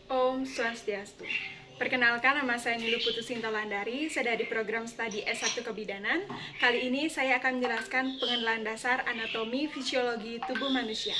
Om Swastiastu. Perkenalkan, nama saya Nilu Putusinta Landari, saya dari program studi S1 Kebidanan. Kali ini saya akan menjelaskan pengenalan dasar anatomi fisiologi tubuh manusia.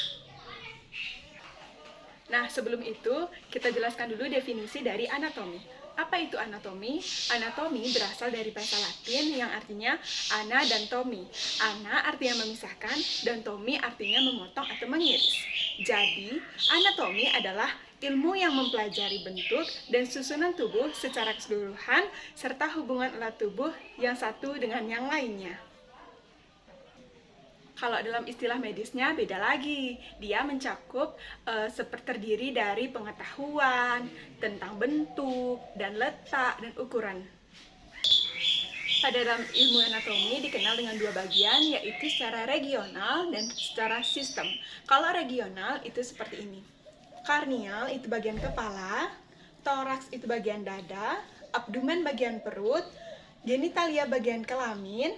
Nah, sebelum itu, kita jelaskan dulu definisi dari anatomi. Apa itu anatomi? Anatomi berasal dari bahasa Latin yang artinya ana dan tomi. Ana artinya memisahkan dan tomi artinya memotong atau mengiris. Jadi, anatomi adalah ilmu yang mempelajari bentuk dan susunan tubuh secara keseluruhan serta hubungan alat tubuh yang satu dengan yang lainnya. Kalau dalam istilah medisnya beda lagi. Dia mencakup terdiri dari pengetahuan tentang bentuk dan letak dan ukuran. Pada dalam ilmu anatomi dikenal dengan dua bagian, yaitu secara regional dan secara sistem. Kalau regional itu seperti ini. Karnial itu bagian kepala, toraks itu bagian dada, abdomen bagian perut, genitalia bagian kelamin,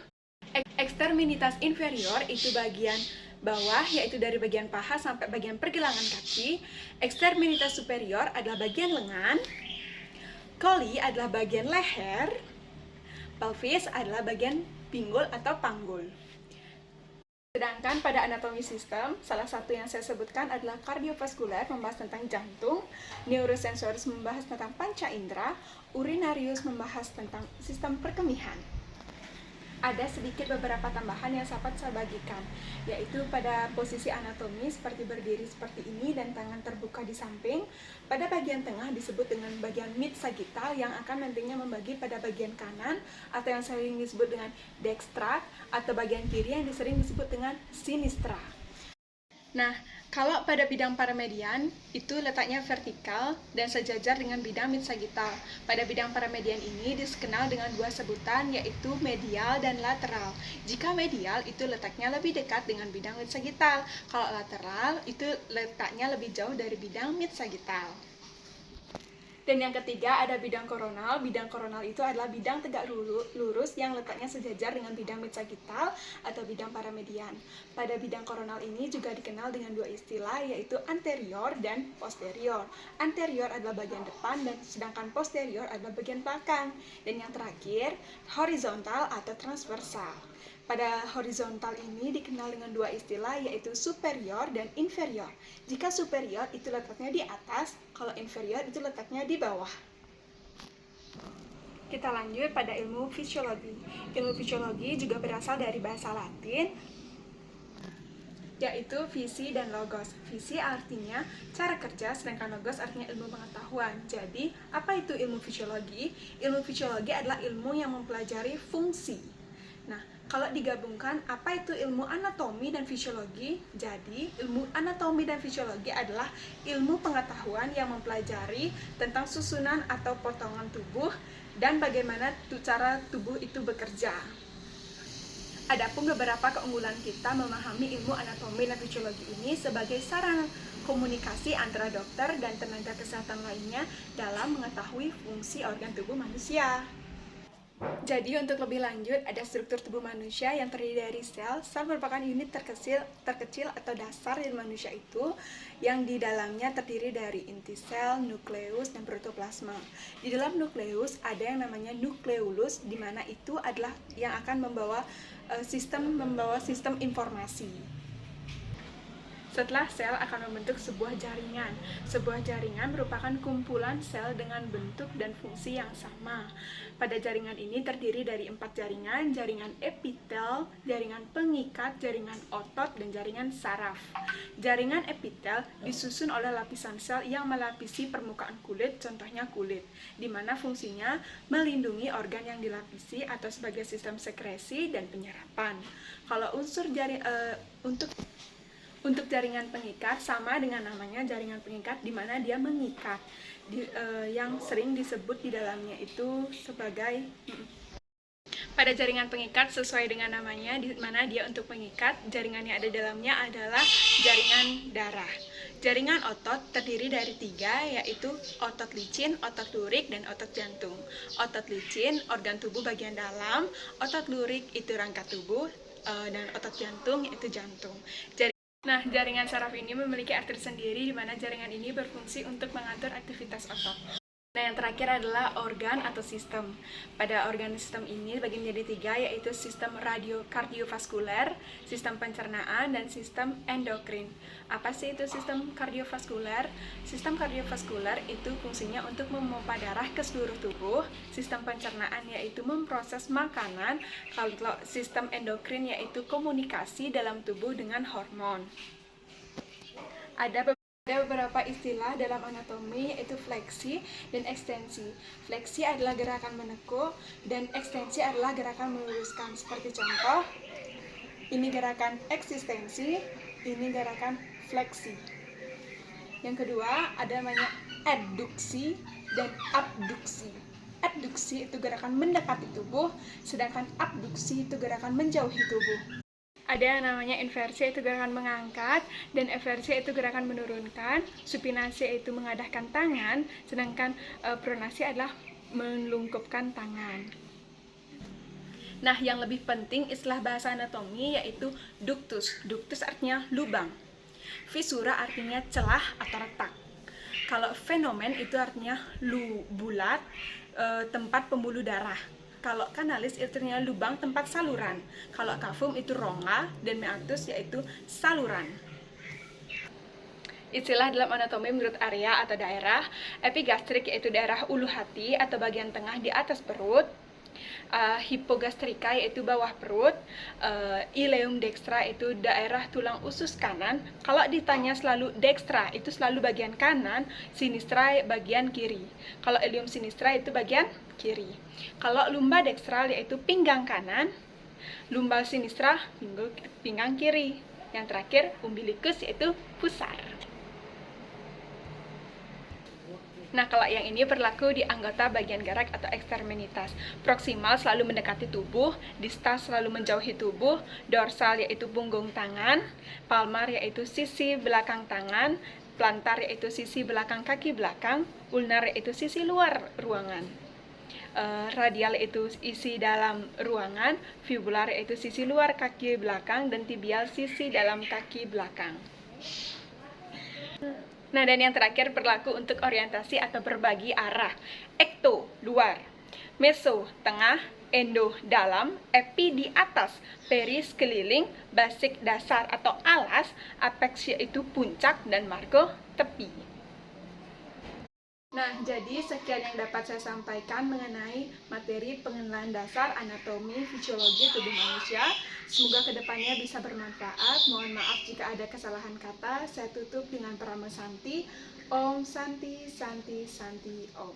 ekstremitas inferior itu bagian bawah, yaitu dari bagian paha sampai bagian pergelangan kaki. Ekstremitas superior adalah bagian lengan. Coli adalah bagian leher. Pelvis adalah bagian pinggul atau panggul. Sedangkan pada anatomi sistem, salah satu yang saya sebutkan adalah kardiovaskuler, membahas tentang jantung, neurosensoris membahas tentang panca indera, urinarius membahas tentang sistem perkemihan. Ada sedikit beberapa tambahan yang dapat saya bagikan, yaitu pada posisi anatomi seperti berdiri seperti ini dan tangan terbuka di samping. Pada bagian tengah disebut dengan bagian mid sagittal yang akan nantinya membagi pada bagian kanan atau yang sering disebut dengan dextra, atau bagian kiri yang sering disebut dengan sinistra. Nah, kalau pada bidang paramedian, itu letaknya vertikal dan sejajar dengan bidang mid-sagittal. Pada bidang paramedian ini dikenal dengan dua sebutan, yaitu medial dan lateral. Jika medial, itu letaknya lebih dekat dengan bidang mid-sagittal. Kalau lateral, itu letaknya lebih jauh dari bidang mid-sagittal. Dan yang ketiga ada bidang koronal. Bidang koronal itu adalah bidang tegak lurus yang letaknya sejajar dengan bidang mid-sagittal atau bidang paramedian. Pada bidang koronal ini juga dikenal dengan dua istilah, yaitu anterior dan posterior. Anterior adalah bagian depan dan sedangkan posterior adalah bagian belakang. Dan yang terakhir, horizontal atau transversal. Pada horizontal ini dikenal dengan dua istilah, yaitu superior dan inferior. Jika superior itu letaknya di atas, kalau inferior itu letaknya di bawah. Kita lanjut pada ilmu fisiologi. Ilmu fisiologi juga berasal dari bahasa Latin, yaitu visi dan logos. Visi artinya cara kerja, sedangkan logos artinya ilmu pengetahuan. Jadi, apa itu ilmu fisiologi? Ilmu fisiologi adalah ilmu yang mempelajari fungsi. Nah, kalau digabungkan, apa itu ilmu anatomi dan fisiologi? Jadi, ilmu anatomi dan fisiologi adalah ilmu pengetahuan yang mempelajari tentang susunan atau potongan tubuh dan bagaimana cara tubuh itu bekerja. Adapun beberapa keunggulan kita memahami ilmu anatomi dan fisiologi ini sebagai sarana komunikasi antara dokter dan tenaga kesehatan lainnya dalam mengetahui fungsi organ tubuh manusia. Jadi untuk lebih lanjut, ada struktur tubuh manusia yang terdiri dari sel. Sel merupakan unit terkecil atau dasar di manusia itu, yang di dalamnya terdiri dari inti sel, nukleus, dan protoplasma. Di dalam nukleus ada yang namanya nukleolus, di mana itu adalah yang akan membawa sistem informasi. Setelah sel akan membentuk sebuah jaringan. Sebuah jaringan merupakan kumpulan sel dengan bentuk dan fungsi yang sama. Pada jaringan ini terdiri dari 4 jaringan, jaringan epitel, jaringan pengikat, jaringan otot, dan jaringan saraf. Jaringan epitel disusun oleh lapisan sel yang melapisi permukaan kulit, contohnya kulit, di mana fungsinya melindungi organ yang dilapisi atau sebagai sistem sekresi dan penyerapan. Kalau untuk jaringan pengikat sama dengan namanya jaringan pengikat, di mana dia mengikat, yang sering disebut di dalamnya itu sebagai pada jaringan pengikat sesuai dengan namanya, di mana dia untuk mengikat, jaringan yang ada dalamnya adalah jaringan darah. Jaringan otot terdiri dari 3, yaitu otot licin, otot lurik, dan otot jantung. Otot licin, organ tubuh bagian dalam, otot lurik itu rangka tubuh, dan otot jantung yaitu jantung. Nah, jaringan saraf ini memiliki arteri sendiri di mana jaringan ini berfungsi untuk mengatur aktivitas otot. Nah, yang terakhir adalah organ atau sistem. Pada organ sistem ini bagi menjadi 3, yaitu sistem kardiovaskuler, sistem pencernaan, dan sistem endokrin. Apa sih itu sistem kardiovaskuler? Sistem kardiovaskuler itu fungsinya untuk memompa darah ke seluruh tubuh. Sistem pencernaan yaitu memproses makanan. Kalau sistem endokrin yaitu komunikasi dalam tubuh dengan hormon. Ada beberapa istilah dalam anatomi, yaitu fleksi dan ekstensi. Fleksi adalah gerakan menekuk dan ekstensi adalah gerakan meluruskan. Seperti contoh, ini gerakan eksistensi, ini gerakan fleksi. Yang kedua ada namanya adduksi dan abduksi. Adduksi itu gerakan mendekati tubuh, sedangkan abduksi itu gerakan menjauhi tubuh. Ada yang namanya inversi, yaitu gerakan mengangkat, dan eversi yaitu gerakan menurunkan. Supinasi yaitu mengadahkan tangan, sedangkan pronasi adalah melungkupkan tangan. Nah, yang lebih penting istilah bahasa anatomi yaitu ductus. Ductus artinya lubang. Fisura artinya celah atau retak. Kalau fenomen itu artinya bulat, tempat pembuluh darah. Kalau kanalis itu artinya lubang tempat saluran. Kalau kavum itu rongga, dan meatus yaitu saluran. Istilah dalam anatomi menurut area atau daerah. Epigastrik yaitu daerah ulu hati atau bagian tengah di atas perut. Hipogastrika yaitu bawah perut. Ileum dextra itu daerah tulang usus kanan. Kalau ditanya selalu dextra itu selalu bagian kanan, sinistra bagian kiri. Kalau ileum sinistra itu bagian kiri. Kalau lumba dextral yaitu pinggang kanan, lumbal sinistra pinggang kiri. Yang terakhir umbilikus yaitu pusar. Nah, kalau yang ini berlaku di anggota bagian gerak atau ekstremitas. Proksimal selalu mendekati tubuh, distal selalu menjauhi tubuh, dorsal yaitu punggung tangan, palmar yaitu sisi belakang tangan, plantar yaitu sisi belakang kaki belakang, ulnar yaitu sisi luar ruangan. Radial itu isi dalam ruangan, fibular yaitu sisi luar kaki belakang, dan tibial sisi dalam kaki belakang. Nah, dan yang terakhir berlaku untuk orientasi atau berbagi arah. Ekto, luar. Meso, tengah. Endo, dalam. Epi, di atas. Peri, sekeliling. Basik, dasar atau alas. Apex, yaitu puncak. Dan margo, tepi. Nah, jadi sekian yang dapat saya sampaikan mengenai materi pengenalan dasar anatomi fisiologi tubuh manusia. Semoga kedepannya bisa bermanfaat. Mohon maaf jika ada kesalahan kata. Saya tutup dengan Parama Santi. Om Santi Santi Santi Om.